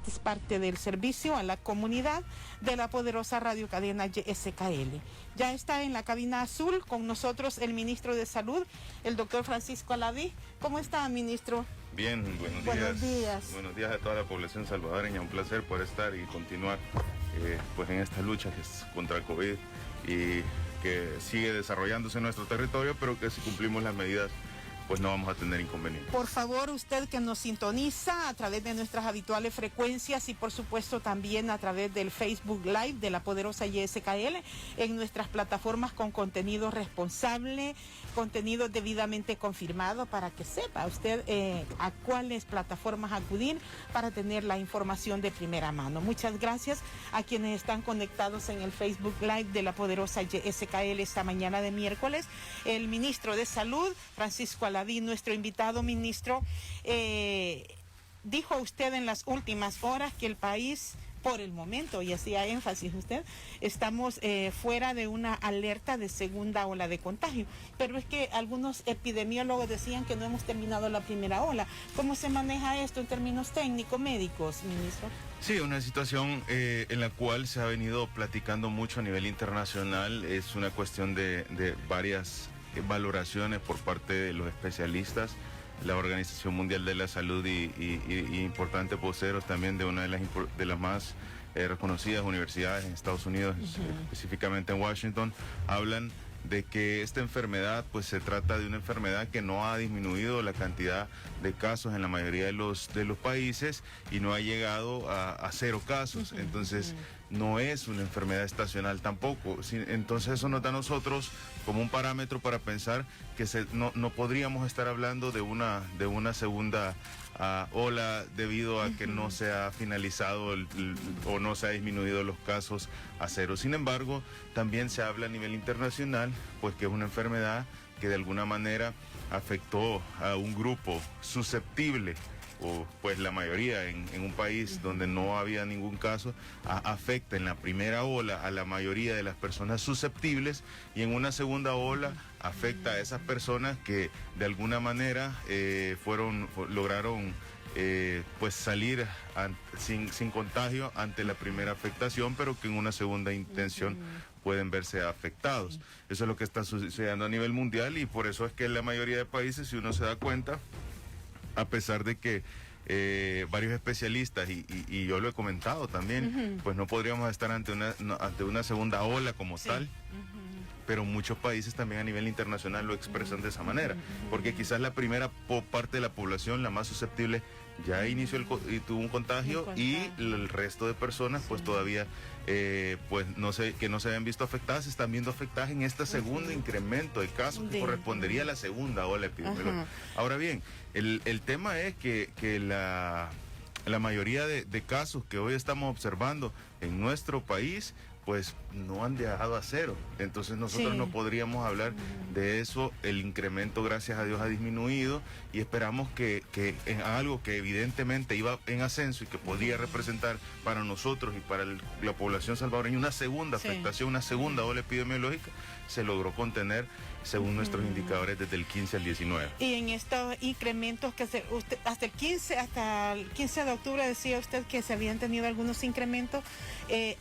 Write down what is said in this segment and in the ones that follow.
Este es parte del servicio a la comunidad de la poderosa radiocadena YSKL. Ya está en la cabina azul con nosotros el ministro de Salud, el doctor Francisco Alaví. ¿Cómo está, ministro? Bien, buenos días. Buenos días. Buenos días a toda la población salvadoreña. Un placer poder estar y continuar pues en esta lucha que es contra el COVID y que sigue desarrollándose en nuestro territorio, pero que si cumplimos las medidas pues no vamos a tener inconvenientes. Por favor, usted que nos sintoniza a través de nuestras habituales frecuencias y por supuesto también a través del Facebook Live de la poderosa YSKL en nuestras plataformas con contenido responsable, contenido debidamente confirmado, para que sepa usted a cuáles plataformas acudir para tener la información de primera mano. Muchas gracias a quienes están conectados en el Facebook Live de la poderosa YSKL esta mañana de miércoles. El ministro de Salud, Francisco Alaví, nuestro invitado ministro, dijo usted en las últimas horas que el país, por el momento, y hacía énfasis usted, estamos fuera de una alerta de segunda ola de contagio, pero es que algunos epidemiólogos decían que no hemos terminado la primera ola. ¿Cómo se maneja esto en términos técnicos, médicos, ministro? Sí, una situación en la cual se ha venido platicando mucho a nivel internacional. Es una cuestión de varias valoraciones por parte de los especialistas, la Organización Mundial de la Salud y importantes voceros también de una de las más reconocidas universidades en Estados Unidos, específicamente en Washington, hablan de que esta enfermedad pues se trata de una enfermedad que no ha disminuido la cantidad de casos en la mayoría de los países y no ha llegado a 0 casos. Entonces no es una enfermedad estacional tampoco. Entonces eso nos da a nosotros como un parámetro para pensar que no podríamos estar hablando de una segunda ola debido a que no se ha finalizado o no se ha disminuido los casos a 0. Sin embargo, también se habla a nivel internacional, pues que es una enfermedad que de alguna manera afectó a un grupo susceptible, o pues la mayoría en un país donde no había ningún caso, afecta en la primera ola a la mayoría de las personas susceptibles, y en una segunda ola afecta a esas personas que de alguna manera lograron pues salir sin contagio ante la primera afectación, pero que en una segunda intención pueden verse afectados. Eso es lo que está sucediendo a nivel mundial, y por eso es que en la mayoría de países, si uno se da cuenta, a pesar de que varios especialistas, y yo lo he comentado también, pues no podríamos estar ante una segunda ola como tal, pero muchos países también a nivel internacional lo expresan de esa manera, porque quizás la primera parte de la población, la más susceptible, ya inició y tuvo un contagio, y el resto de personas pues todavía pues que no se habían visto afectadas, se están viendo afectadas en este segundo incremento de casos que correspondería a la segunda ola epidemiológica. Ahora bien, el tema es que la mayoría de casos que hoy estamos observando en nuestro país pues no han llegado a 0. Entonces nosotros no podríamos hablar de eso. El incremento, gracias a Dios, ha disminuido, y esperamos que en algo que evidentemente iba en ascenso y que podría representar para nosotros y para la población salvadoreña una segunda afectación, una segunda ola epidemiológica, se logró contener según nuestros indicadores desde el 15 al 19. Y en estos incrementos que usted hasta el 15 de octubre decía usted que se habían tenido algunos incrementos,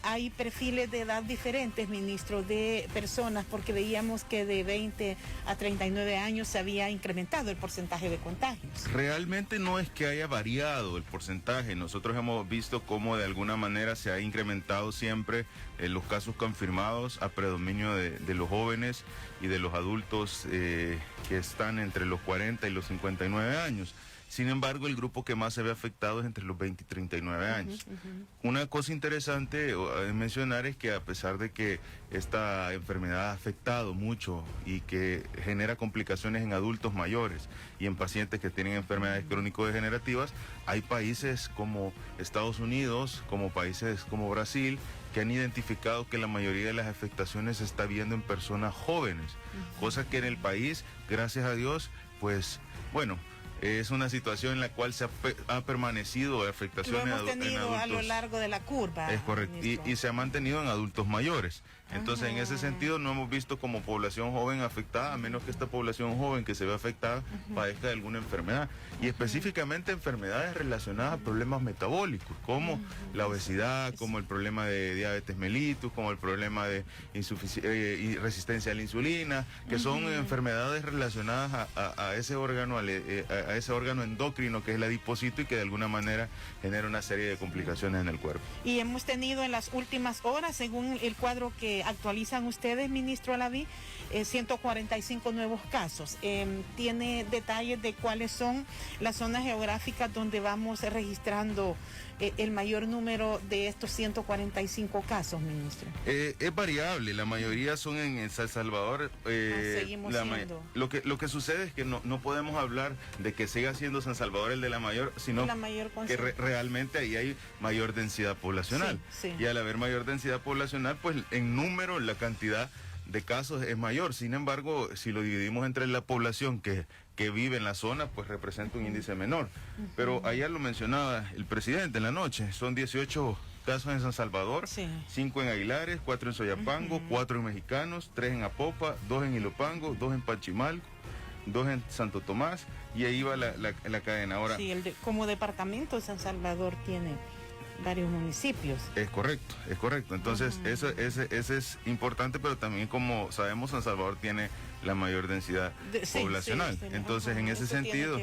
hay perfiles de edad diferentes, ministro, de personas, porque veíamos que de 20 a 39 años se había incrementado el porcentaje de contagios. Realmente no es que haya variado el porcentaje. Nosotros hemos visto cómo de alguna manera se ha incrementado siempre los casos confirmados a predominio de los jóvenes y de los adultos que están entre los 40 y los 59 años. Sin embargo, el grupo que más se ve afectado es entre los 20 y 39 años. Una cosa interesante de mencionar es que a pesar de que esta enfermedad ha afectado mucho y que genera complicaciones en adultos mayores y en pacientes que tienen enfermedades crónico-degenerativas, hay países como Estados Unidos, como países como Brasil, que han identificado que la mayoría de las afectaciones se está viendo en personas jóvenes, cosa que en el país, gracias a Dios, pues bueno, es una situación en la cual ha permanecido afectaciones en adultos. A lo largo de la curva. Es correcto, y se ha mantenido en adultos mayores. Entonces, en ese sentido, no hemos visto como población joven afectada, a menos que esta población joven que se ve afectada padezca de alguna enfermedad. Y específicamente enfermedades relacionadas a problemas metabólicos, como la obesidad, como el problema de diabetes mellitus, como el problema de resistencia a la insulina, que son enfermedades relacionadas a ese órgano, a ese órgano endocrino que es el adipocito y que de alguna manera genera una serie de complicaciones en el cuerpo. Y hemos tenido en las últimas horas, según el cuadro que actualizan ustedes, ministro Alaví, 145 nuevos casos. ¿Tiene detalles de cuáles son las zonas geográficas donde vamos registrando el mayor número de estos 145 casos, ministro? Es variable, la mayoría son en San Salvador. Seguimos siendo. Lo que sucede es que no podemos hablar de que siga siendo San Salvador el de la mayor, sino que realmente ahí hay mayor densidad poblacional. Sí. Y al haber mayor densidad poblacional, pues en número, la cantidad de casos es mayor. Sin embargo, si lo dividimos entre la población que vive en la zona, pues representa un índice menor. Pero ayer lo mencionaba el presidente en la noche, son 18 casos en San Salvador, 5 en Aguilares, 4 en Soyapango, 4 en Mexicanos, 3 en Apopa, 2 en Ilopango, 2 en Panchimalco, 2 en Santo Tomás, y ahí va la cadena. Ahora, sí, como departamento San Salvador tiene varios municipios. Es correcto. Entonces, ese es importante, pero también, como sabemos, San Salvador tiene la mayor densidad poblacional. Entonces, en ese sentido,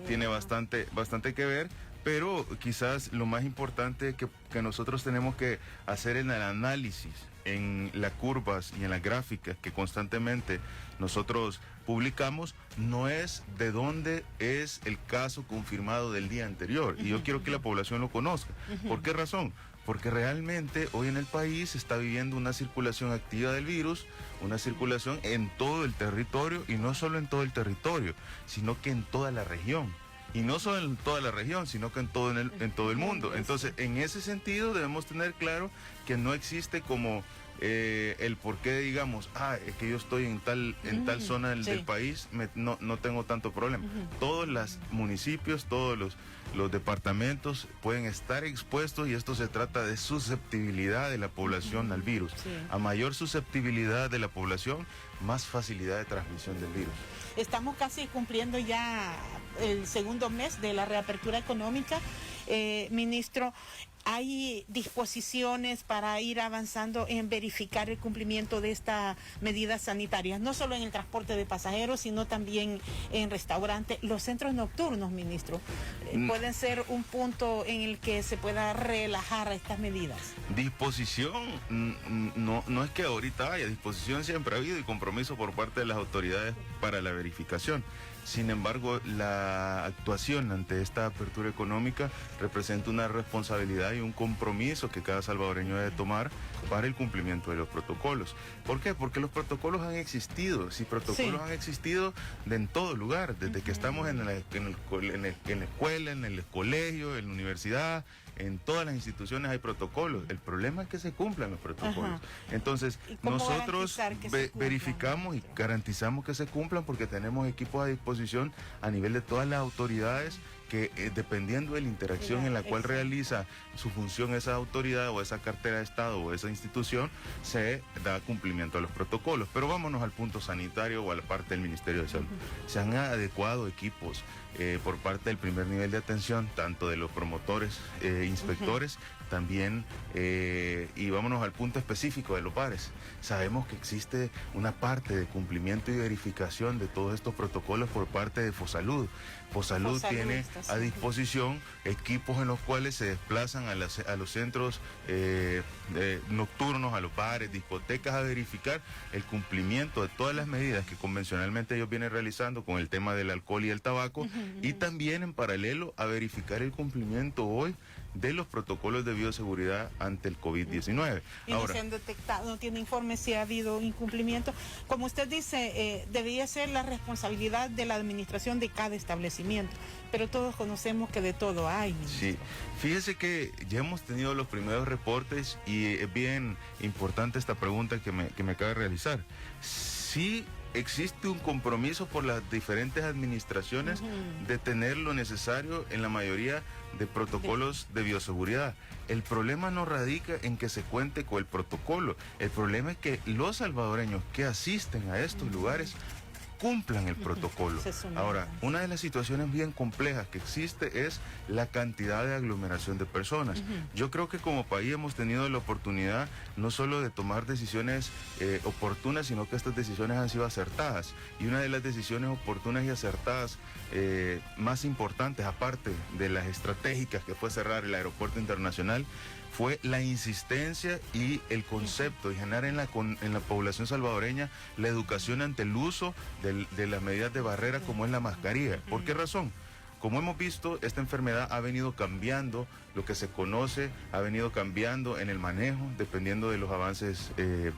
tiene bastante que ver, pero quizás lo más importante que nosotros tenemos que hacer en el análisis, en las curvas y en las gráficas que constantemente nosotros publicamos, no es de dónde es el caso confirmado del día anterior. Y yo quiero que la población lo conozca. ¿Por qué razón? Porque realmente hoy en el país se está viviendo una circulación activa del virus, una circulación en todo el territorio, y no solo en todo el territorio, sino que en toda la región. Y no solo en toda la región, sino que en todo el mundo. Entonces, en ese sentido debemos tener claro que no existe como el por qué digamos, es que yo estoy en tal zona del país, no tengo tanto problema. Todos los municipios, todos los departamentos pueden estar expuestos, y esto se trata de susceptibilidad de la población al virus. A mayor susceptibilidad de la población, más facilidad de transmisión del virus. Estamos casi cumpliendo ya el segundo mes de la reapertura económica. Ministro, ¿hay disposiciones para ir avanzando en verificar el cumplimiento de estas medidas sanitarias? No solo en el transporte de pasajeros, sino también en restaurantes. Los centros nocturnos, ministro, ¿pueden ser un punto en el que se pueda relajar estas medidas? Disposición, no es que ahorita haya, disposición siempre ha habido, y compromiso por parte de las autoridades para la verificación. Sin embargo, la actuación ante esta apertura económica representa una responsabilidad y un compromiso que cada salvadoreño debe tomar para el cumplimiento de los protocolos. ¿Por qué? Porque los protocolos han existido. Si protocolos han existido en todo lugar, desde que estamos en la escuela, en el colegio, en la universidad, en todas las instituciones hay protocolos. El problema es que se cumplan los protocolos. Entonces, nosotros verificamos y garantizamos que se cumplan, porque tenemos equipos a disposición a nivel de todas las autoridades que, dependiendo de la interacción en la cual realiza su función esa autoridad o esa cartera de Estado o esa institución, se da cumplimiento a los protocolos. Pero vámonos al punto sanitario o a la parte del Ministerio de Salud. Se han adecuado equipos por parte del primer nivel de atención, tanto de los promotores, inspectores, también, y vámonos al punto específico de los bares. Sabemos que existe una parte de cumplimiento y verificación de todos estos protocolos por parte de Fosalud. Fosalud tiene a disposición equipos en los cuales se desplazan a los centros nocturnos, a los bares, discotecas, a verificar el cumplimiento de todas las medidas que convencionalmente ellos vienen realizando con el tema del alcohol y el tabaco, y también en paralelo a verificar el cumplimiento hoy de los protocolos de bioseguridad ante el COVID-19. Y no se han detectado, no tiene informe si ha habido incumplimiento. Como usted dice, debería ser la responsabilidad de la administración de cada establecimiento, pero todos conocemos que de todo hay. Sí, fíjese que ya hemos tenido los primeros reportes, y es bien importante esta pregunta que me acaba de realizar. Sí existe un compromiso por las diferentes administraciones de tener lo necesario en la mayoría de protocolos de bioseguridad. El problema no radica en que se cuente con el protocolo. El problema es que los salvadoreños que asisten a estos lugares cumplan el protocolo. Ahora, una de las situaciones bien complejas que existe es la cantidad de aglomeración de personas. Yo creo que como país hemos tenido la oportunidad no solo de tomar decisiones oportunas, sino que estas decisiones han sido acertadas. Y una de las decisiones oportunas y acertadas más importantes, aparte de las estratégicas que fue cerrar el aeropuerto internacional, fue la insistencia y el concepto de generar en la población salvadoreña la educación ante el uso de las medidas de barrera como es la mascarilla. ¿Por qué razón? Como hemos visto, esta enfermedad ha venido cambiando lo que se conoce, ha venido cambiando en el manejo, dependiendo de los avances de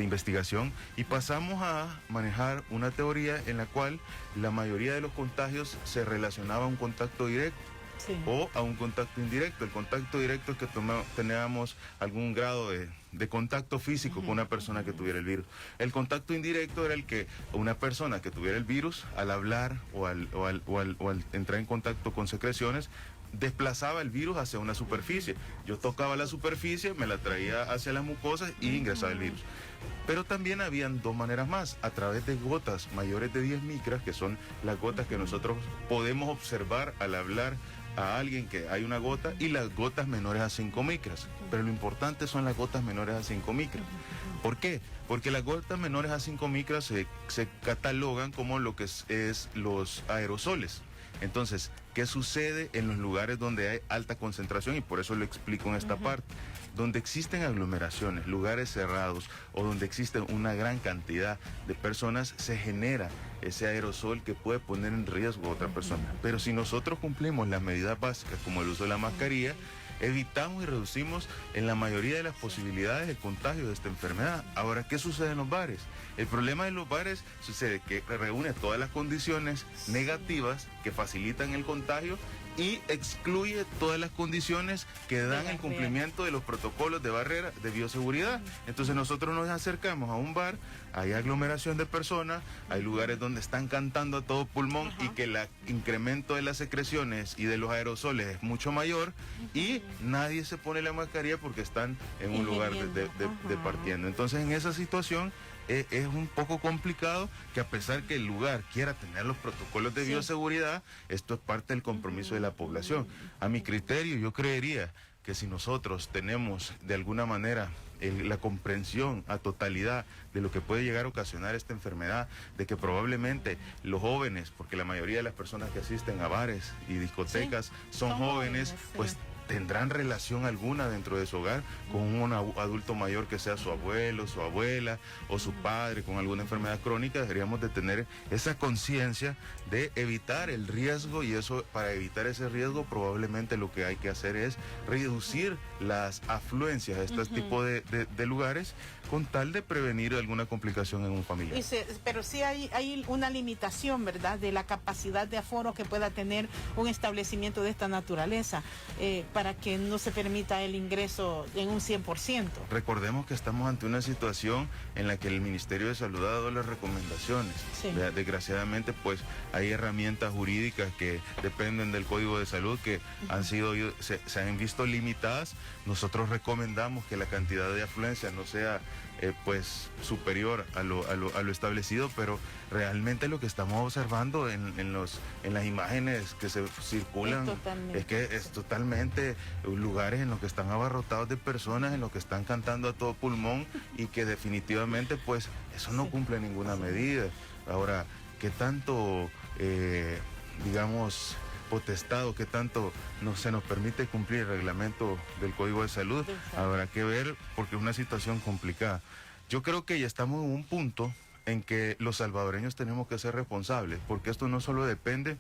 investigación, y pasamos a manejar una teoría en la cual la mayoría de los contagios se relacionaba a un contacto directo. Sí. O a un contacto indirecto. El contacto directo es que teníamos algún grado de contacto físico con una persona que tuviera el virus. El contacto indirecto era el que una persona que tuviera el virus, al hablar o al entrar en contacto con secreciones, desplazaba el virus hacia una superficie. Yo tocaba la superficie, me la traía hacia las mucosas y ingresaba el virus. Pero también habían dos maneras más, a través de gotas mayores de 10 micras, que son las gotas que nosotros podemos observar al hablar a alguien que hay una gota, y las gotas menores a 5 micras. Pero lo importante son las gotas menores a 5 micras. ¿Por qué? Porque las gotas menores a 5 micras se catalogan como lo que es los aerosoles. Entonces, ¿qué sucede en los lugares donde hay alta concentración? Y por eso lo explico en esta parte. Donde existen aglomeraciones, lugares cerrados o donde existe una gran cantidad de personas, se genera ese aerosol que puede poner en riesgo a otra persona. Pero si nosotros cumplimos las medidas básicas como el uso de la mascarilla, evitamos y reducimos en la mayoría de las posibilidades de contagio de esta enfermedad. Ahora, ¿qué sucede en los bares? El problema de los bares sucede que reúne todas las condiciones negativas que facilitan el contagio y excluye todas las condiciones que dan el cumplimiento de los protocolos de barrera de bioseguridad. Entonces nosotros nos acercamos a un bar, hay aglomeración de personas, hay lugares donde están cantando a todo pulmón y que el incremento de las secreciones y de los aerosoles es mucho mayor y nadie se pone la mascarilla porque están en un lugar de partiendo. Entonces en esa situación es un poco complicado que, a pesar que el lugar quiera tener los protocolos de bioseguridad, esto es parte del compromiso de la población. A mi criterio, yo creería que si nosotros tenemos de alguna manera la comprensión a totalidad de lo que puede llegar a ocasionar esta enfermedad, de que probablemente los jóvenes, porque la mayoría de las personas que asisten a bares y discotecas son jóvenes, pues tendrán relación alguna dentro de su hogar con un adulto mayor que sea su abuelo, su abuela o su padre con alguna enfermedad crónica. Deberíamos de tener esa conciencia de evitar el riesgo, y eso, para evitar ese riesgo, probablemente lo que hay que hacer es reducir las afluencias a este tipo de lugares con tal de prevenir alguna complicación en un familiar. Pero sí hay una limitación, ¿verdad?, de la capacidad de aforo que pueda tener un establecimiento de esta naturaleza, para que no se permita el ingreso en un 100%. Recordemos que estamos ante una situación en la que el Ministerio de Salud ha dado las recomendaciones. Sí. Desgraciadamente, pues hay herramientas jurídicas que dependen del Código de Salud que se han visto limitadas. Nosotros recomendamos que la cantidad de afluencia no sea pues superior a lo establecido, pero realmente lo que estamos observando en las imágenes que se circulan es que es totalmente lugares en los que están abarrotados de personas, en los que están cantando a todo pulmón, y que definitivamente pues eso no cumple ninguna medida. Ahora, ¿qué tanto digamos potestado, qué tanto se nos permite cumplir el reglamento del Código de Salud? Habrá que ver, porque es una situación complicada. Yo creo que ya estamos en un punto en que los salvadoreños tenemos que ser responsables, porque esto no solo depende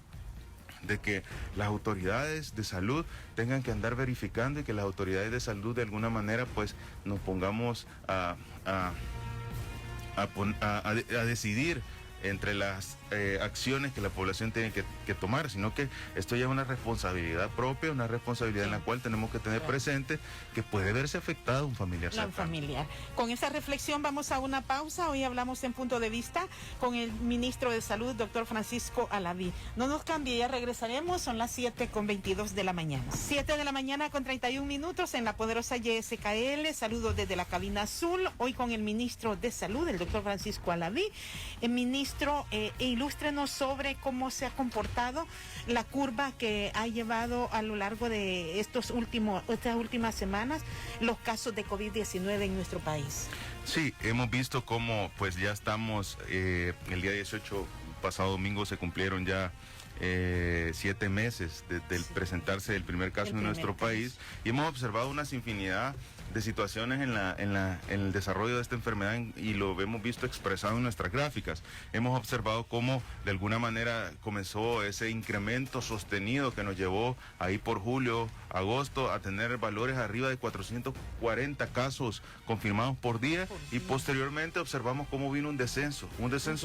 de que las autoridades de salud tengan que andar verificando y que las autoridades de salud de alguna manera pues nos pongamos a decidir entre las acciones que la población tiene que tomar, sino que esto ya es una responsabilidad propia, una responsabilidad en la cual tenemos que tener presente que puede verse afectado un familiar cercano. Familiar. Con esa reflexión vamos a una pausa. Hoy hablamos en Punto de Vista con el ministro de Salud, doctor Francisco Alaví. No nos cambie, ya regresaremos, son las 7:22 de la mañana. 7 de la mañana con 31 minutos en la poderosa YSKL. Saludos desde la cabina azul, hoy con el ministro de Salud, el doctor Francisco Alaví. Ministro, ilústrenos sobre cómo se ha comportado la curva que ha llevado a lo largo de estas últimas semanas los casos de COVID-19 en nuestro país. Sí, hemos visto cómo pues ya estamos, el día 18, pasado domingo, se cumplieron ya 7 meses desde el presentarse el primer caso en nuestro país, y hemos observado una infinidad de situaciones en el desarrollo de esta enfermedad, y lo hemos visto expresado en nuestras gráficas. Hemos observado cómo de alguna manera comenzó ese incremento sostenido que nos llevó ahí por julio, agosto, a tener valores arriba de 440 casos confirmados por día, y posteriormente observamos cómo vino un descenso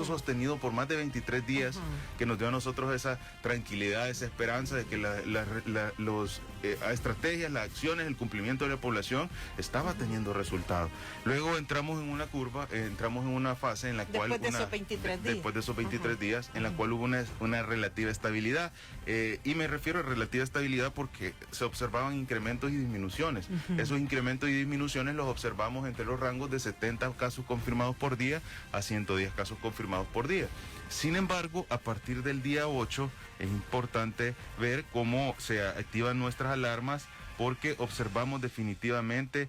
sostenido por más de 23 días, que nos dio a nosotros esa tranquilidad, esa esperanza de que las estrategias, las acciones, el cumplimiento de la población estaba teniendo resultados. Luego entramos en una curva, entramos en una fase en la cual... Después de esos 23 días, en la cual hubo una relativa estabilidad. Y me refiero a relativa estabilidad porque se observaban incrementos y disminuciones. Esos incrementos y disminuciones los observamos entre los rangos de 70 casos confirmados por día a 110 casos confirmados por día. Sin embargo, a partir del día 8 es importante ver cómo se activan nuestras alarmas, porque observamos definitivamente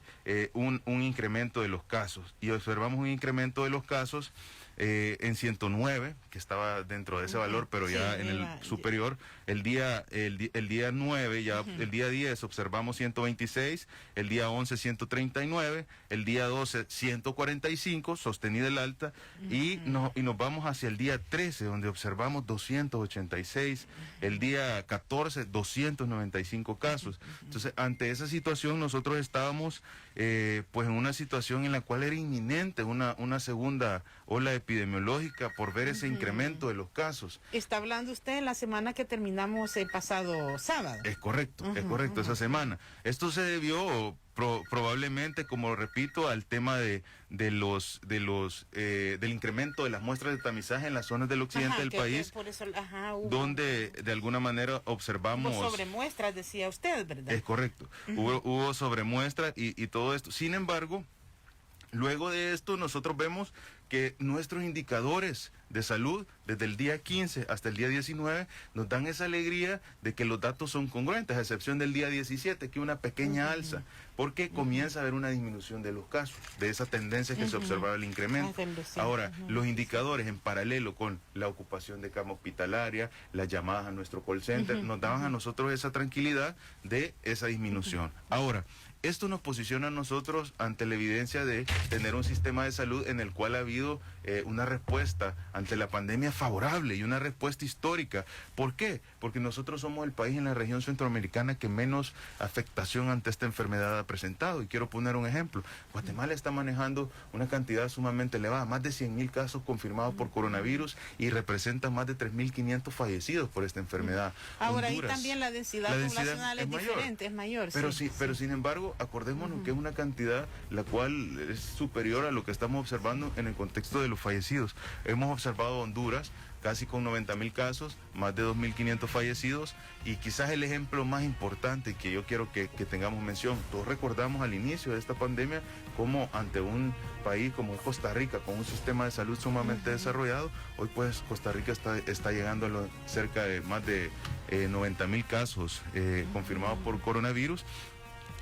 un incremento de los casos, y observamos un incremento de los casos en 109, que estaba dentro de ese valor, pero ya en el superior. El día 9, ya el día 10 observamos 126, el día 11 139, el día 12 145, sostenida el alta, y nos vamos hacia el día 13, donde observamos 286, el día 14 295 casos. Entonces, ante esa situación nosotros estábamos pues en una situación en la cual era inminente una segunda ola epidemiológica por ver ese incremento de los casos. Está hablando usted en la semana que terminamos el pasado sábado. Es correcto, esa semana. Esto se debió probablemente, como repito, al tema del incremento de las muestras de tamizaje en las zonas del occidente del país, por eso, donde de alguna manera observamos... Hubo sobremuestras, decía usted, ¿verdad? Es correcto, hubo sobremuestras y todo esto. Sin embargo, luego de esto nosotros vemos que nuestros indicadores de salud desde el día 15 hasta el día 19 nos dan esa alegría de que los datos son congruentes, a excepción del día 17, que una pequeña alza, porque comienza a haber una disminución de los casos, de esa tendencia que se observaba el incremento. Ahora, los indicadores en paralelo con la ocupación de cama hospitalaria, las llamadas a nuestro call center, nos daban a nosotros esa tranquilidad de esa disminución. Ahora, esto nos posiciona a nosotros ante la evidencia de tener un sistema de salud en el cual ha habido una respuesta ante la pandemia favorable y una respuesta histórica. ¿Por qué? Porque nosotros somos el país en la región centroamericana que menos afectación ante esta enfermedad ha presentado. Y quiero poner un ejemplo. Guatemala está manejando una cantidad sumamente elevada, más de 100,000 casos confirmados por coronavirus, y representan más de 3.500 fallecidos por esta enfermedad. Ahora, Honduras, ahí también la densidad poblacional es diferente, es mayor. Pero sin embargo, acordémonos que es una cantidad la cual es superior a lo que estamos observando en el contexto de los fallecidos. Hemos observado Honduras casi con 90,000 casos, más de 2.500 fallecidos, y quizás el ejemplo más importante que yo quiero que tengamos mención. Todos recordamos al inicio de esta pandemia como ante un país como Costa Rica, con un sistema de salud sumamente desarrollado, hoy pues Costa Rica está llegando a cerca de más de 90,000 casos confirmados por coronavirus,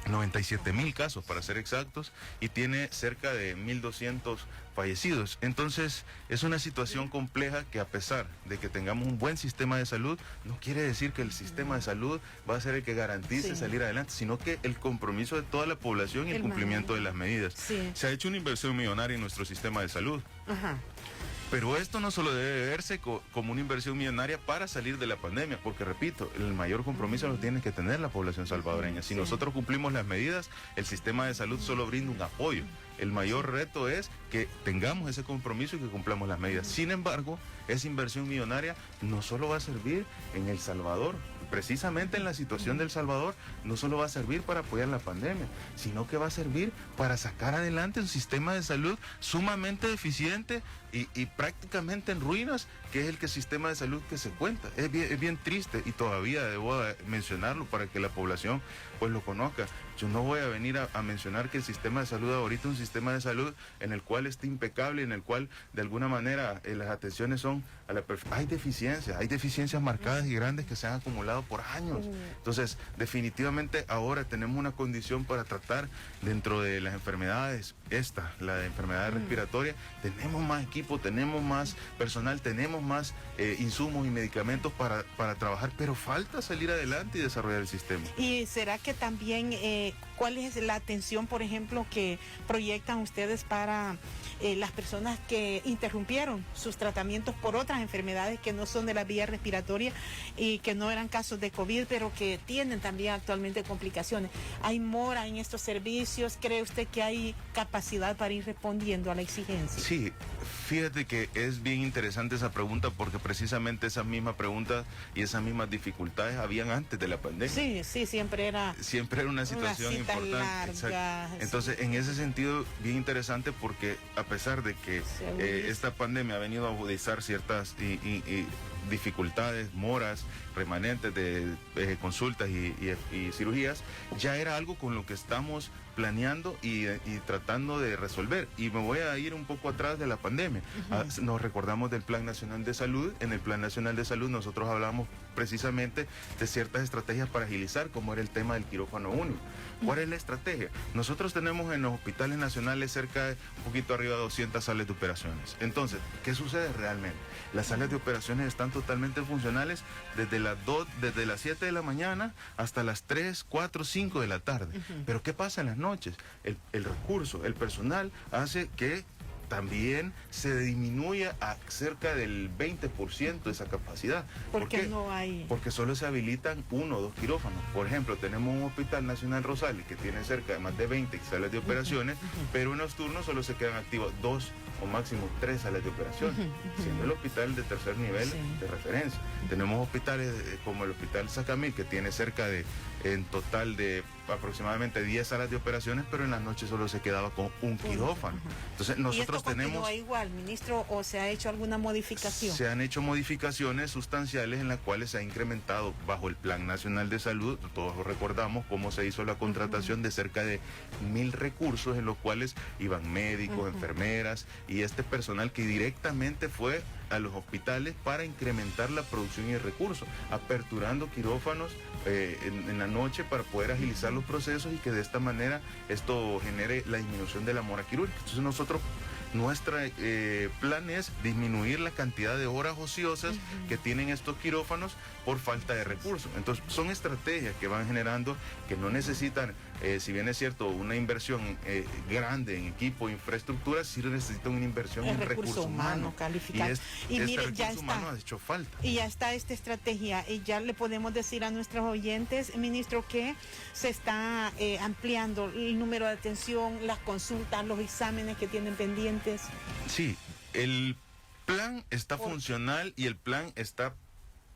97,000 casos para ser exactos, y tiene cerca de 1.200 fallecidos. Entonces es una situación compleja que, a pesar de que tengamos un buen sistema de salud, no quiere decir que el sistema de salud va a ser el que garantice salir adelante, sino que el compromiso de toda la población y el cumplimiento de las medidas. Se ha hecho una inversión millonaria en nuestro sistema de salud. Pero esto no solo debe verse como una inversión millonaria para salir de la pandemia, porque repito, el mayor compromiso lo tiene que tener la población salvadoreña. Si nosotros cumplimos las medidas, el sistema de salud solo brinda un apoyo. El mayor reto es que tengamos ese compromiso y que cumplamos las medidas. Sin embargo, esa inversión millonaria no solo va a servir en El Salvador, precisamente en la situación de El Salvador, no solo va a servir para apoyar la pandemia, sino que va a servir para sacar adelante un sistema de salud sumamente deficiente y prácticamente en ruinas, que es el sistema de salud que se cuenta. Es bien triste y todavía debo mencionarlo para que la población pues lo conozca. Yo no voy a venir a mencionar que el sistema de salud ahorita es un sistema de salud en el cual está impecable, en el cual de alguna manera las atenciones son a la perfección. Hay deficiencias marcadas y grandes que se han acumulado por años. Entonces, definitivamente ahora tenemos una condición para tratar dentro de las enfermedades, la de enfermedad respiratoria, tenemos más equipo, tenemos más personal, tenemos más insumos y medicamentos para trabajar, pero falta salir adelante y desarrollar el sistema. ¿Y será que también, cuál es la atención, por ejemplo, que proyectan ustedes para las personas que interrumpieron sus tratamientos por otras enfermedades que no son de la vía respiratoria y que no eran casos de COVID, pero que tienen también actualmente complicaciones? ¿Hay mora en estos servicios? ¿Cree usted que hay capacidad para ir respondiendo a la exigencia? Sí, fíjate que es bien interesante esa pregunta, porque precisamente esas mismas preguntas y esas mismas dificultades habían antes de la pandemia. Sí, siempre era una situación importante. Entonces, en ese sentido, bien interesante, porque a pesar de que esta pandemia ha venido a agudizar ciertas dificultades, moras, remanentes de consultas y cirugías, ya era algo con lo que estamos planeando y tratando de resolver. Y me voy a ir un poco atrás de la pandemia. Nos recordamos del Plan Nacional de Salud. En el Plan Nacional de Salud nosotros hablamos precisamente de ciertas estrategias para agilizar, como era el tema del quirófano único. ¿Cuál es la estrategia? Nosotros tenemos en los hospitales nacionales cerca de un poquito arriba de 200 salas de operaciones. Entonces, ¿qué sucede realmente? Las salas de operaciones están totalmente funcionales desde las 7 de la mañana hasta las 3, 4, 5 de la tarde. Pero ¿qué pasa en las noches? El recurso, el personal hace que también se disminuya a cerca del 20% de esa capacidad. ¿Por qué no hay? Porque solo se habilitan 1 o 2 quirófanos. Por ejemplo, tenemos un Hospital Nacional Rosales que tiene cerca de más de 20 salas de operaciones, pero en los turnos solo se quedan activas 2 o máximo 3 salas de operaciones, siendo el hospital de tercer nivel de referencia. Tenemos hospitales como el Hospital Sacamil, que tiene cerca de, en total de aproximadamente 10 salas de operaciones, pero en las noches solo se quedaba con un quirófano. Entonces nosotros tenemos... ¿Continúa igual, ministro, o se ha hecho alguna modificación? Se han hecho modificaciones sustanciales en las cuales se ha incrementado bajo el Plan Nacional de Salud. Todos recordamos cómo se hizo la contratación de cerca de 1,000 recursos, en los cuales iban médicos, enfermeras y este personal que directamente fue a los hospitales para incrementar la producción y el recurso, aperturando quirófanos en la noche para poder agilizar los procesos y que de esta manera esto genere la disminución de la mora quirúrgica. Entonces nuestro plan es disminuir la cantidad de horas ociosas que tienen estos quirófanos por falta de recursos. Entonces son estrategias que van generando, que no necesitan, si bien es cierto, una inversión grande en equipo, infraestructura, sí necesitan una inversión en recursos humanos calificado. Y mire, ya está. Ha hecho falta. Y ya está esta estrategia, y ya le podemos decir a nuestros oyentes, ministro, que se está ampliando el número de atención, las consultas, los exámenes que tienen pendientes. Sí, el plan está funcional y el plan está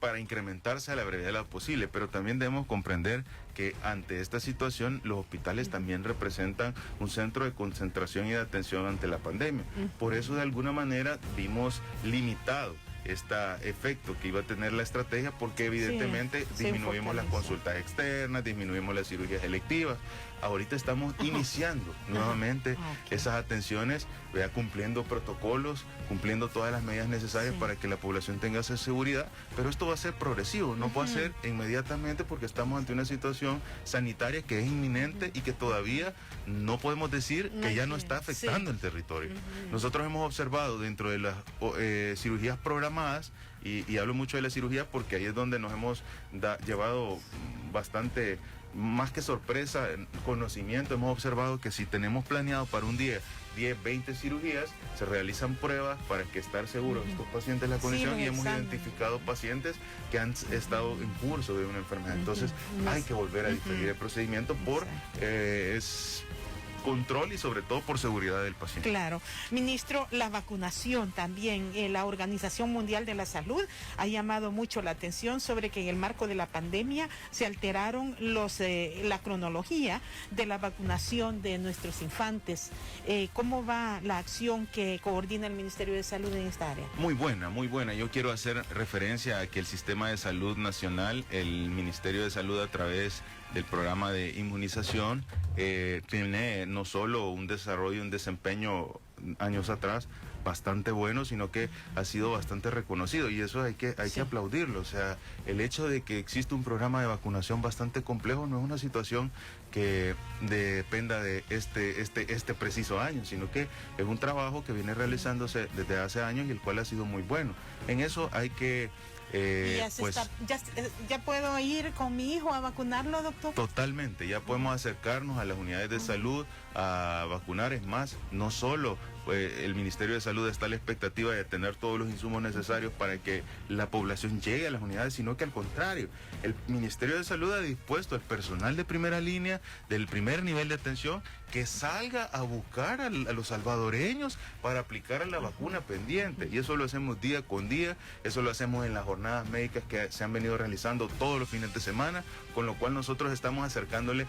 para incrementarse a la brevedad de lo posible, pero también debemos comprender que ante esta situación los hospitales también representan un centro de concentración y de atención ante la pandemia. Por eso de alguna manera vimos limitado este efecto que iba a tener la estrategia, porque evidentemente disminuimos las consultas externas, disminuimos las cirugías electivas. Ahorita estamos iniciando nuevamente esas atenciones, cumpliendo protocolos, cumpliendo todas las medidas necesarias para que la población tenga esa seguridad, pero esto va a ser progresivo, no puede ser inmediatamente, porque estamos ante una situación sanitaria que es inminente y que todavía no podemos decir que ya no está afectando el territorio. Nosotros hemos observado dentro de las cirugías programadas, y hablo mucho de la cirugía porque ahí es donde nos hemos llevado bastante, más que sorpresa, conocimiento. Hemos observado que si tenemos planeado para un día 10, 20 cirugías, se realizan pruebas para que estar seguros de estos pacientes la condición, y hemos identificado pacientes que han estado en curso de una enfermedad. Entonces hay que volver a diferir el procedimiento por control y sobre todo por seguridad del paciente. Claro. Ministro, la vacunación también, la Organización Mundial de la Salud ha llamado mucho la atención sobre que en el marco de la pandemia se alteraron la cronología de la vacunación de nuestros infantes. ¿Cómo va la acción que coordina el Ministerio de Salud en esta área? Muy buena, muy buena. Yo quiero hacer referencia a que el Sistema de Salud Nacional, el Ministerio de Salud a través del programa de inmunización, tiene no solo un desarrollo, un desempeño años atrás bastante bueno, sino que ha sido bastante reconocido y eso hay que aplaudirlo. O sea, el hecho de que existe un programa de vacunación bastante complejo no es una situación que dependa de este preciso año, sino que es un trabajo que viene realizándose desde hace años y el cual ha sido muy bueno. En eso hay que ¿Ya puedo ir con mi hijo a vacunarlo, doctor? Totalmente, ya podemos acercarnos a las unidades de salud a vacunar. Es más, no solo el Ministerio de Salud está a la expectativa de tener todos los insumos necesarios para que la población llegue a las unidades, sino que al contrario, el Ministerio de Salud ha dispuesto al personal de primera línea, del primer nivel de atención, que salga a buscar a los salvadoreños para aplicar la vacuna pendiente. Y eso lo hacemos día con día, eso lo hacemos en las jornadas médicas que se han venido realizando todos los fines de semana, con lo cual nosotros estamos acercándole,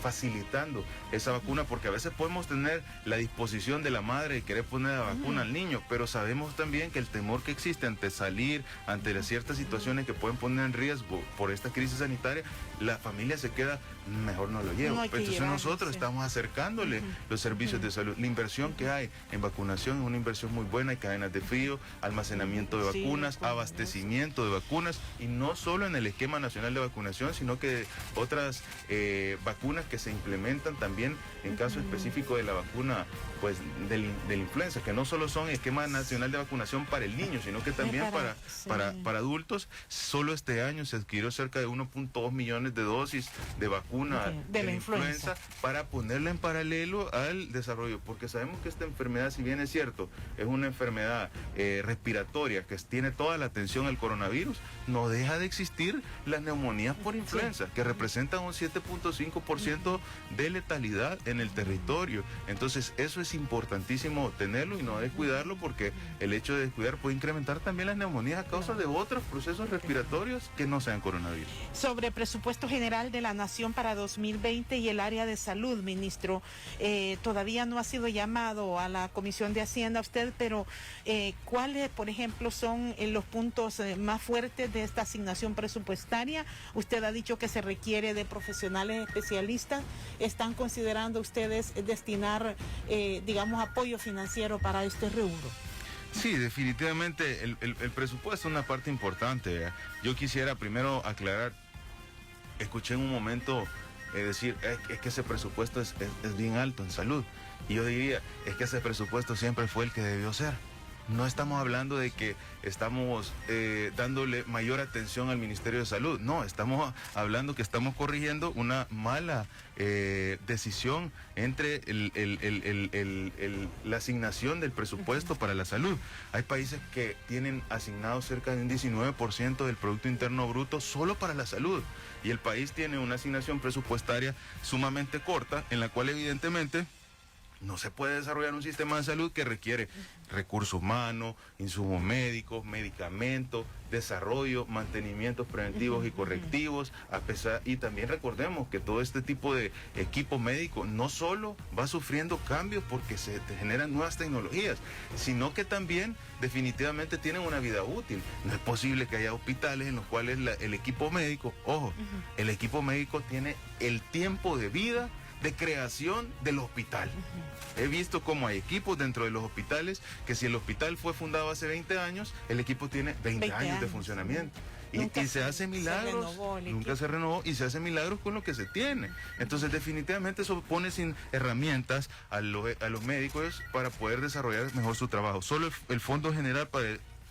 facilitando esa vacuna, porque a veces podemos tener la disposición de la madre de querer poner la vacuna al niño, pero sabemos también que el temor que existe ante salir, ante las ciertas situaciones que pueden poner en riesgo por esta crisis sanitaria, la familia se queda, mejor no lo llevo. Entonces nosotros estamos acercándole los servicios de salud. La inversión que hay en vacunación es una inversión muy buena, hay cadenas de frío, almacenamiento de vacunas, abastecimiento de vacunas, y no solo en el esquema nacional de vacunación, sino que otras vacunas que se implementan también en caso específico de la vacuna pues de la influenza, que no solo son esquema nacional de vacunación para el niño, sino que también para adultos. Solo este año se adquirió cerca de 1.2 millones de dosis de vacuna de la influenza para ponerla en paralelo al desarrollo, porque sabemos que esta enfermedad, si bien es cierto, es una enfermedad respiratoria que tiene toda la atención al coronavirus, no deja de existir las neumonías por influenza, que representan un 7.5% de letalidad en el territorio. Entonces eso es importantísimo tenerlo y no descuidarlo, porque el hecho de descuidar puede incrementar también las neumonías a causa de otros procesos respiratorios que no sean coronavirus. Sobre presupuesto general de la Nación para 2020 y el área de salud, ministro, todavía no ha sido llamado a la Comisión de Hacienda usted, pero ¿cuáles, por ejemplo, son los puntos más fuertes de esta asignación presupuestaria? Usted ha dicho que se requiere de profesionales especialistas. ¿Están considerando ustedes destinar, digamos, apoyo financiero para este rubro? Sí, definitivamente el presupuesto es una parte importante. Yo quisiera primero aclarar, escuché en un momento decir, es que ese presupuesto es bien alto en salud. Y yo diría, es que ese presupuesto siempre fue el que debió ser. No estamos hablando de que estamos dándole mayor atención al Ministerio de Salud. No, estamos hablando que estamos corrigiendo una mala decisión entre la asignación del presupuesto para la salud. Hay países que tienen asignado cerca de un 19% del Producto Interno Bruto solo para la salud. Y el país tiene una asignación presupuestaria sumamente corta, en la cual evidentemente no se puede desarrollar un sistema de salud que requiere recursos humanos, insumos médicos, medicamentos, desarrollo, mantenimientos preventivos y correctivos, y también recordemos que todo este tipo de equipo médico no solo va sufriendo cambios porque se generan nuevas tecnologías, sino que también definitivamente tienen una vida útil. No es posible que haya hospitales en los cuales el equipo médico, el equipo médico tiene el tiempo de vida de creación del hospital. He visto cómo hay equipos dentro de los hospitales que si el hospital fue fundado hace 20 años, el equipo tiene 20 años de funcionamiento. Y se hace milagros, nunca se renovó, y se hace milagros con lo que se tiene. Entonces definitivamente eso pone sin herramientas a los médicos para poder desarrollar mejor su trabajo. Solo el Fondo General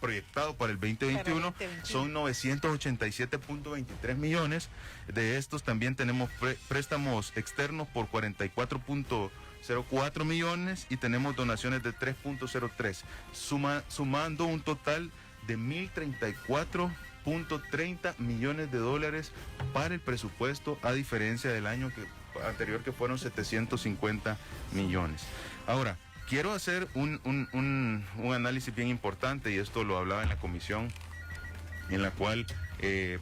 proyectado para el 2021 son 987.23 millones. De estos también tenemos préstamos externos por 44.04 millones y tenemos donaciones de 3.03, sumando un total de 1.034.30 millones de dólares para el presupuesto, a diferencia del año anterior que fueron 750 millones. Ahora, quiero hacer un análisis bien importante, y esto lo hablaba en la comisión, en la cual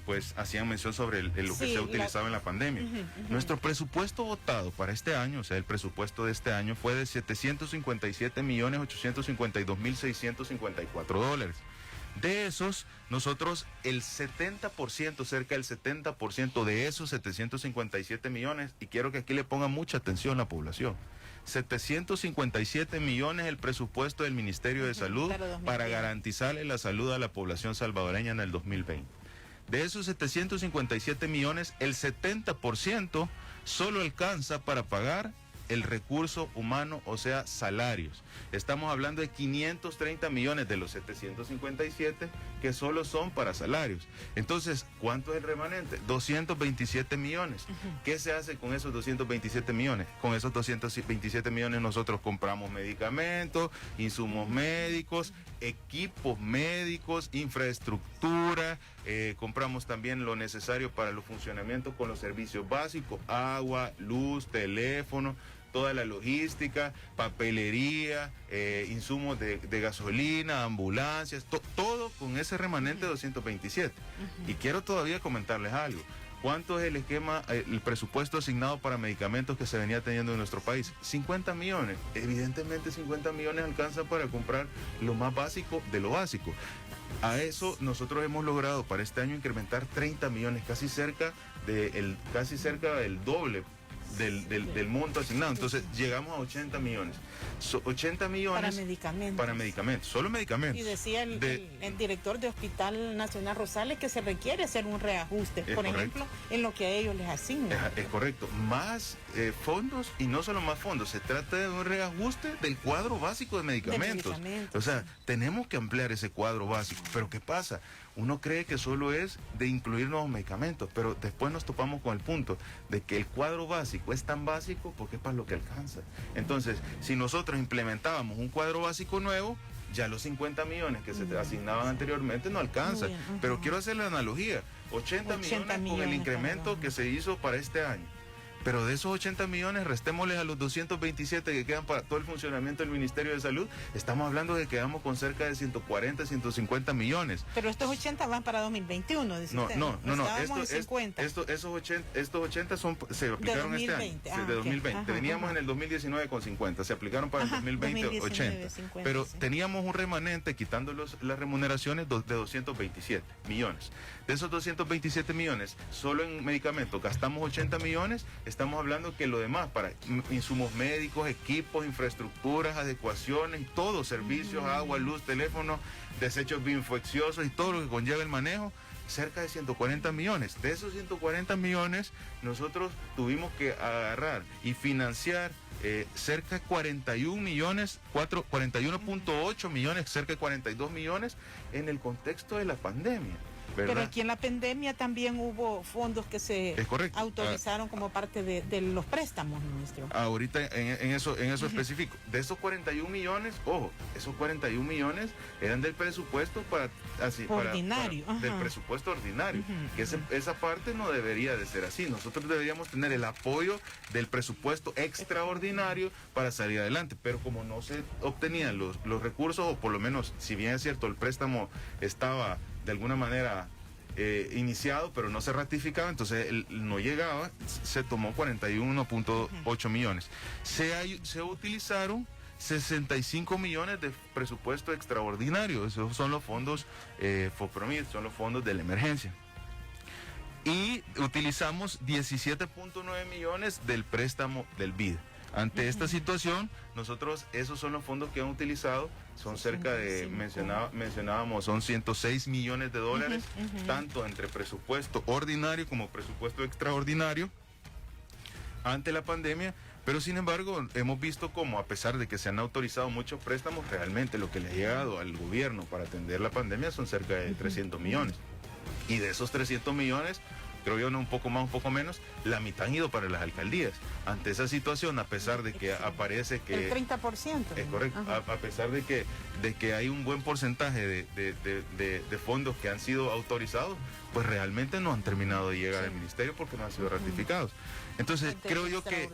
pues hacían mención sobre lo que se ha utilizado en la pandemia. Nuestro presupuesto votado para este año, o sea, el presupuesto de este año fue de $757.852.654. De esos, nosotros el 70%, cerca del 70% de esos 757 millones, y quiero que aquí le ponga mucha atención la población, 757 millones el presupuesto del Ministerio de Salud para garantizarle la salud a la población salvadoreña en el 2020. De esos 757 millones, el 70% solo alcanza para pagar el recurso humano, o sea, salarios. Estamos hablando de 530 millones de los 757 que solo son para salarios. Entonces, ¿cuánto es el remanente? 227 millones. ¿Qué se hace con esos 227 millones? Con esos 227 millones nosotros compramos medicamentos, insumos médicos, equipos médicos, infraestructura, compramos también lo necesario para los funcionamientos con los servicios básicos, agua, luz, teléfono, toda la logística, papelería, insumos de gasolina, ambulancias, todo con ese remanente de 227. Y quiero todavía comentarles algo. ¿Cuánto es el esquema, el presupuesto asignado para medicamentos que se venía teniendo en nuestro país? 50 millones. Evidentemente 50 millones alcanza para comprar lo más básico de lo básico. A eso nosotros hemos logrado para este año incrementar 30 millones, casi cerca del doble del monto asignado. Entonces llegamos a 80 millones. 80 millones para medicamentos, solo medicamentos. Y decía el director de Hospital Nacional Rosales que se requiere hacer un reajuste, por ejemplo, en lo que a ellos les asignan. Es correcto. Más fondos, y no solo más fondos, se trata de un reajuste del cuadro básico de medicamentos. O sea, tenemos que ampliar ese cuadro básico. Pero ¿qué pasa? Uno cree que solo es de incluir nuevos medicamentos, pero después nos topamos con el punto de que el cuadro básico es tan básico porque es para lo que alcanza. Entonces, si nosotros implementábamos un cuadro básico nuevo, ya los 50 millones que se asignaban anteriormente no alcanzan. Pero quiero hacer la analogía, 80 millones con el incremento que se hizo para este año. Pero de esos 80 millones, restémosles a los 227 que quedan para todo el funcionamiento del Ministerio de Salud. Estamos hablando de que quedamos con cerca de 140, 150 millones. Pero estos 80 van para 2021, dice usted. No. Estos 80 se aplicaron de 2020. este año, de 2020. Veníamos en el 2019 con 50, se aplicaron para el 2020 80. 50, pero teníamos un remanente, quitando las remuneraciones, de 227 millones. De esos 227 millones, solo en medicamentos gastamos 80 millones. Estamos hablando que lo demás, para insumos médicos, equipos, infraestructuras, adecuaciones, todos, servicios, agua, luz, teléfono, desechos bioinfecciosos y todo lo que conlleva el manejo, cerca de 140 millones. De esos 140 millones, nosotros tuvimos que agarrar y financiar cerca de 41 millones, 41.8 millones, cerca de 42 millones en el contexto de la pandemia. ¿verdad? Pero aquí en la pandemia también hubo fondos que se autorizaron como parte de los préstamos, ministro. Ahorita en eso específico, de esos 41 millones, ojo, esos 41 millones eran del presupuesto del presupuesto ordinario, que esa parte no debería de ser así. Nosotros deberíamos tener el apoyo del presupuesto extraordinario para salir adelante, pero como no se obtenían los recursos, o por lo menos, si bien es cierto, el préstamo estaba de alguna manera iniciado, pero no se ratificaba, entonces no llegaba, se tomó 41.8 millones. Se utilizaron 65 millones de presupuesto extraordinario, esos son los fondos FOPROMIT, son los fondos de la emergencia. Y utilizamos 17.9 millones del préstamo del BID. Ante esta situación, nosotros, esos son los fondos que han utilizado, son cerca de, mencionábamos, son 106 millones de dólares, tanto entre presupuesto ordinario como presupuesto extraordinario, ante la pandemia. Pero sin embargo, hemos visto cómo, a pesar de que se han autorizado muchos préstamos, realmente lo que le ha llegado al gobierno para atender la pandemia son cerca de 300 millones. Y de esos 300 millones, creo yo, no un poco más, un poco menos, la mitad han ido para las alcaldías. Ante esa situación, a pesar de que aparece que... El 30%. Es correcto, a pesar de que hay un buen porcentaje de fondos que han sido autorizados, pues realmente no han terminado de llegar al ministerio porque no han sido ratificados. Entonces, creo yo que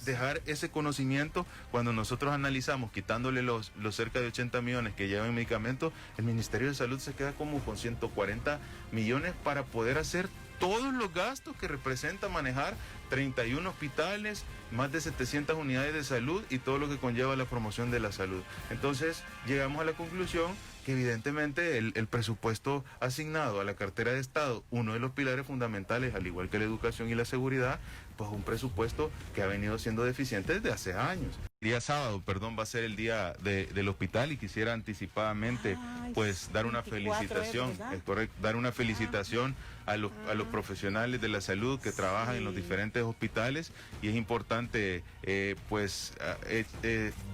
dejar ese conocimiento, cuando nosotros analizamos, quitándole los cerca de 80 millones que llevan medicamentos, el Ministerio de Salud se queda como con 140 millones para poder hacer todos los gastos que representa manejar 31 hospitales, más de 700 unidades de salud y todo lo que conlleva la promoción de la salud. Entonces, llegamos a la conclusión que evidentemente el presupuesto asignado a la cartera de Estado, uno de los pilares fundamentales, al igual que la educación y la seguridad, pues un presupuesto que ha venido siendo deficiente desde hace años. El día sábado, va a ser el día del hospital y quisiera anticipadamente pues dar una felicitación, es correcto, dar una felicitación a los profesionales de la salud que trabajan en los diferentes hospitales, y es importante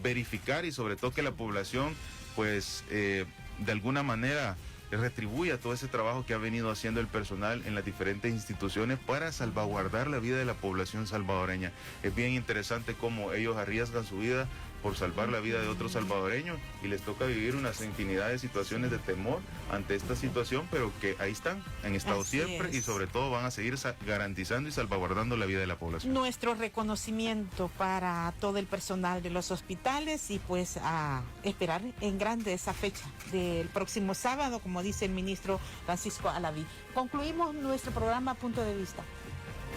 verificar y sobre todo que la población pues de alguna manera retribuya todo ese trabajo que ha venido haciendo el personal en las diferentes instituciones para salvaguardar la vida de la población salvadoreña. Es bien interesante cómo ellos arriesgan su vida por salvar la vida de otros salvadoreños y les toca vivir una infinidad de situaciones de temor ante esta situación, pero que ahí están, en estado siempre, y sobre todo van a seguir garantizando y salvaguardando la vida de la población. Nuestro reconocimiento para todo el personal de los hospitales y pues a esperar en grande esa fecha del próximo sábado, como dice el ministro Francisco Alaví. Concluimos nuestro programa Punto de Vista.